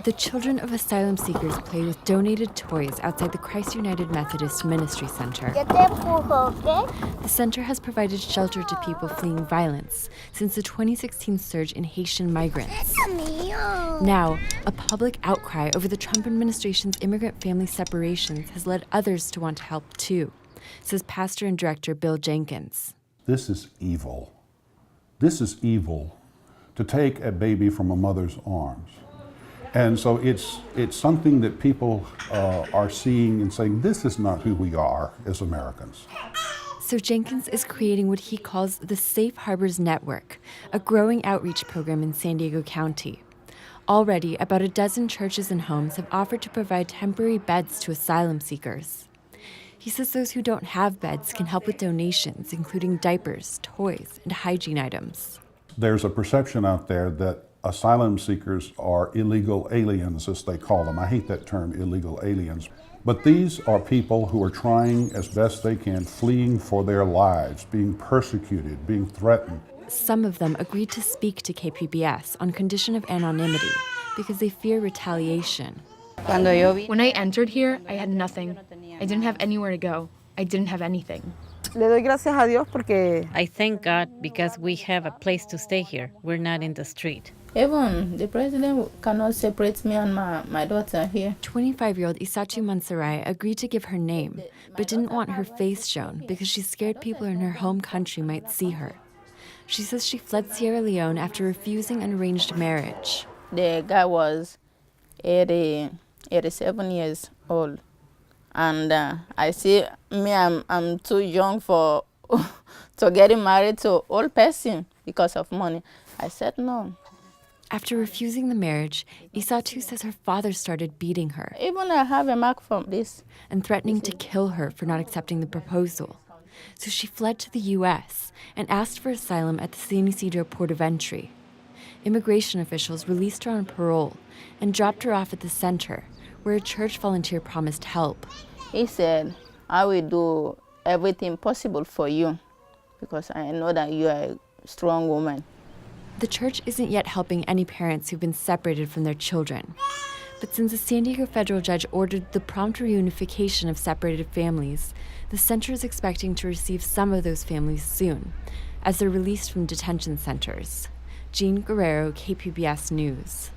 The children of asylum seekers play with donated toys outside the Christ United Methodist Ministry Center. The center has provided shelter to people fleeing violence since the 2016 surge in Haitian migrants. Now, a public outcry over the Trump administration's immigrant family separations has led others to want to help too, says pastor and director Bill Jenkins. This is evil. This is evil to take a baby from a mother's arms. And so it's something that people are seeing and saying, this is not who we are as Americans. So Jenkins is creating what he calls the Safe Harbors Network, a growing outreach program in San Diego County. Already, about a dozen churches and homes have offered to provide temporary beds to asylum seekers. He says those who don't have beds can help with donations, including diapers, toys, and hygiene items. There's a perception out there that asylum seekers are illegal aliens, as they call them. I hate that term, illegal aliens. But these are people who are trying as best they can, fleeing for their lives, being persecuted, being threatened. Some of them agreed to speak to KPBS on condition of anonymity because they fear retaliation. When I entered here, I had nothing. I didn't have anywhere to go. I didn't have anything. I thank God because we have a place to stay here. We're not in the street. Even the president cannot separate me and my daughter here. 25-year-old Isatu Mansarai agreed to give her name, but didn't want her face shown because she's scared people in her home country might see her. She says she fled Sierra Leone after refusing an arranged marriage. The guy was 87 years old. And I see I'm too young for to getting married to old person because of money. I said no. After refusing the marriage, Isatu says her father started beating her. Even I have a mark from this. And threatening to kill her for not accepting the proposal. So she fled to the U.S. and asked for asylum at the San Ysidro port of entry. Immigration officials released her on parole and dropped her off at the center, where a church volunteer promised help. He said, I will do everything possible for you because I know that you are a strong woman. The church isn't yet helping any parents who've been separated from their children. But since a San Diego federal judge ordered the prompt reunification of separated families, the center is expecting to receive some of those families soon, as they're released from detention centers. Jean Guerrero, KPBS News.